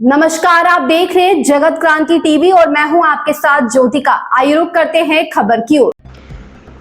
नमस्कार, आप देख रहे हैं जगत क्रांति टीवी और मैं हूं आपके साथ ज्योतिका। आइए रुक करते हैं खबर की ओर।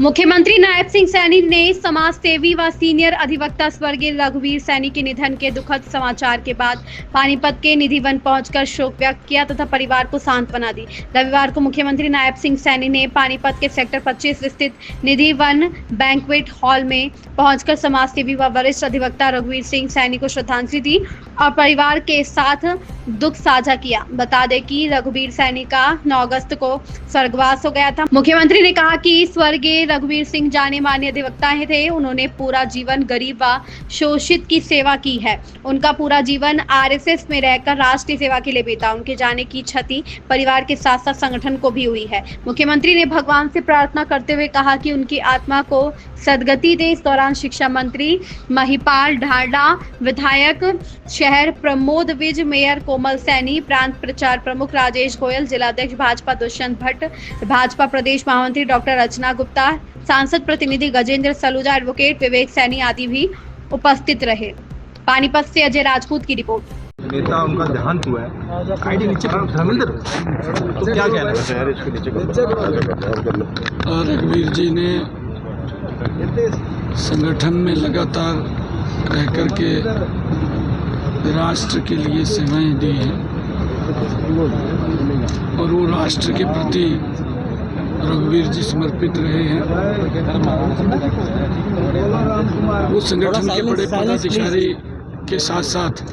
मुख्यमंत्री नायब सिंह सैनी ने समाज सेवी व सीनियर अधिवक्ता स्वर्गीय रघुवीर सैनी के निधन के दुखद समाचार के बाद पानीपत के निधि वन पहुंचकर शोक व्यक्त किया तथा परिवार को सांत्वना दी। रविवार को मुख्यमंत्री नायब सिंह सैनी ने पानीपत के सेक्टर 25 स्थित निधि वन बैंक्वेट हॉल में पहुंचकर समाज सेवी व वरिष्ठ अधिवक्ता रघुवीर सिंह सैनी को श्रद्धांजलि दी और परिवार के साथ दुख साझा किया। बता दें कि रघुवीर सैनी का 9 अगस्त को स्वर्गवास हो गया था। मुख्यमंत्री ने कहा कि स्वर्गीय रघुवीर सिंह जाने माने अधिवक्ता थे। उन्होंने पूरा जीवन गरीब व शोषित की सेवा की है। उनका पूरा जीवन आरएसएस में रहकर राष्ट्र की सेवा के लिए बीता। उनके जाने की क्षति परिवार के साथ साथ संगठन को भी हुई है। मुख्यमंत्री ने भगवान से प्रार्थना करते हुए कहा कि उनकी आत्मा को सदगति दे। इस दौरान शिक्षा मंत्री महिपाल ढांडा, विधायक शहर प्रमोद विज, मेयर कोमल सैनी, प्रांत प्रचार प्रमुख राजेश गोयल, जिलाध्यक्ष भाजपा दुष्यंत भट्ट, भाजपा प्रदेश महामंत्री डॉक्टर रचना गुप्ता, सांसद प्रतिनिधि गजेंद्र सलूजा, एडवोकेट विवेक सैनी आदि भी उपस्थित रहे। पानीपत से अजय राजपूत की रिपोर्ट। नेता उनका देहांत हुआ है। आईडी नीचे धर्मेंद्र, तो क्या कहना है? रघुवीर जी ने संगठन में लगातार रह करके राष्ट्र के लिए सेवाएं दी हैं और वो राष्ट्र के प्रति रघुवीर जी समर्पित रहे हैं। वो संगठन के बड़े पदाधिकारी के साथ साथ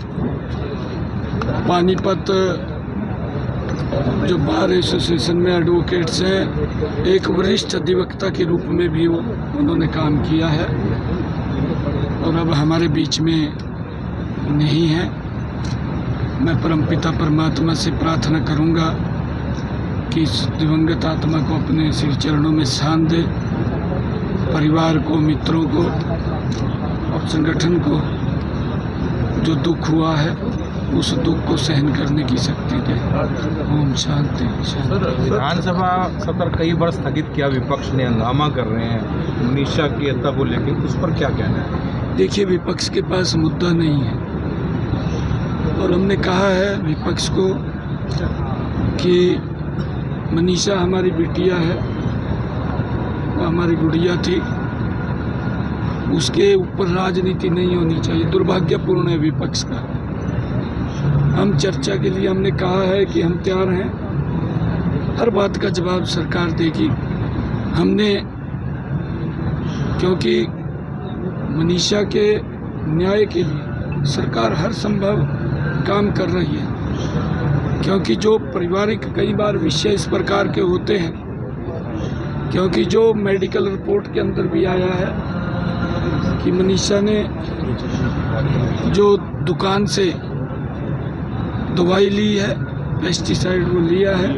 पानीपत जो बार एसोसिएशन में एडवोकेट्स हैं, एक वरिष्ठ अधिवक्ता के रूप में भी उन्होंने काम किया है और अब हमारे बीच में नहीं है। मैं परमपिता परमात्मा से प्रार्थना करूंगा कि इस दिवंगत आत्मा को अपने श्री चरणों में स्थान दे, परिवार को, मित्रों को और संगठन को जो दुख हुआ है उस दुख को सहन करने की शक्ति दे। ओम शांति। विधानसभा सत्र कई बार स्थगित किया, विपक्ष ने हंगामा कर रहे हैं मनीषा की हत्या को लेकर, उस पर क्या कहना है? देखिए, विपक्ष के पास मुद्दा नहीं है और हमने कहा है विपक्ष को कि मनीषा हमारी बिटिया है, वो हमारी गुड़िया थी, उसके ऊपर राजनीति नहीं होनी चाहिए। दुर्भाग्यपूर्ण है विपक्ष का। हम चर्चा के लिए हमने कहा है कि हम तैयार हैं, हर बात का जवाब सरकार देगी। हमने, क्योंकि मनीषा के न्याय के लिए सरकार हर संभव काम कर रही है, क्योंकि जो पारिवारिक कई बार विषय इस प्रकार के होते हैं, क्योंकि जो मेडिकल रिपोर्ट के अंदर भी आया है कि मनीषा ने जो दुकान से दवाई ली है, पेस्टिसाइड वो लिया है,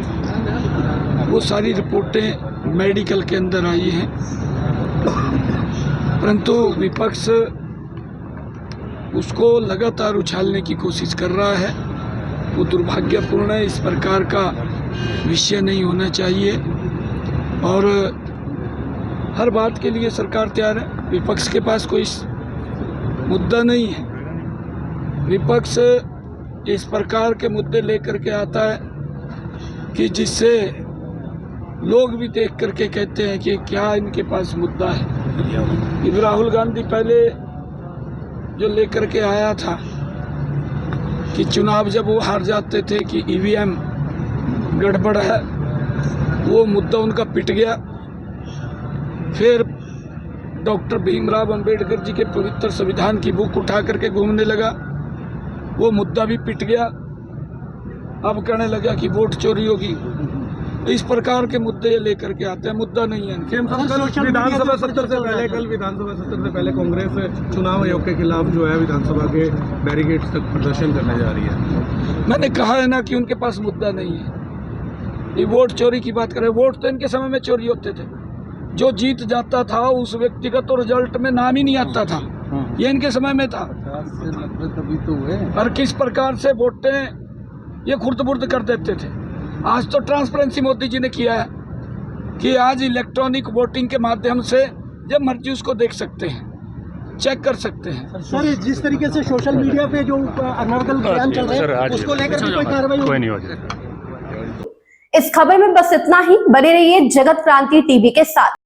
वो सारी रिपोर्टें मेडिकल के अंदर आई हैं, परंतु विपक्ष उसको लगातार उछालने की कोशिश कर रहा है। वो दुर्भाग्यपूर्ण है। इस प्रकार का विषय नहीं होना चाहिए और हर बात के लिए सरकार तैयार है। विपक्ष के पास कोई मुद्दा नहीं है। विपक्ष इस प्रकार के मुद्दे लेकर के आता है कि जिससे लोग भी देख करके कहते हैं कि क्या इनके पास मुद्दा है। राहुल गांधी पहले जो लेकर के आया था कि चुनाव जब वो हार जाते थे कि ईवीएम गड़बड़ है, वो मुद्दा उनका पिट गया। फिर डॉक्टर भीमराव अंबेडकर जी के पवित्र संविधान की बुक उठा करके घूमने लगा, वो मुद्दा भी पिट गया। अब कहने लगा कि वोट चोरी होगी। इस प्रकार के मुद्दे लेकर के आते हैं, मुद्दा नहीं है। विधानसभा सत्र से पहले, कल विधानसभा सत्र से पहले कांग्रेस चुनाव आयोग के खिलाफ जो है विधानसभा के बैरिकेड्स तक प्रदर्शन करने जा रही है। मैंने कहा है ना कि उनके पास मुद्दा नहीं है। ये वोट चोरी की बात कर रहे हैं। वोट तो इनके समय में चोरी होते थे। जो जीत जाता था उस व्यक्ति का तो रिजल्ट में नाम ही नहीं आता था, ये इनके समय में था। तभी तो हुए। और किस प्रकार से वोटें ये खुर्द-बुर्द कर देते थे। आज तो ट्रांसपेरेंसी मोदी जी ने किया है कि आज इलेक्ट्रॉनिक वोटिंग के माध्यम से जब मर्जी उसको देख सकते हैं। चेक कर सकते हैं। सर जिस तरीके से सोशल मीडिया पे जो अनर्गल बयान चल रहे हैं उसको लेकर भी कोई कार्रवाई होगी? इस खबर में बस इतना ही। बने रहिए जगत क्रांति टीवी के साथ।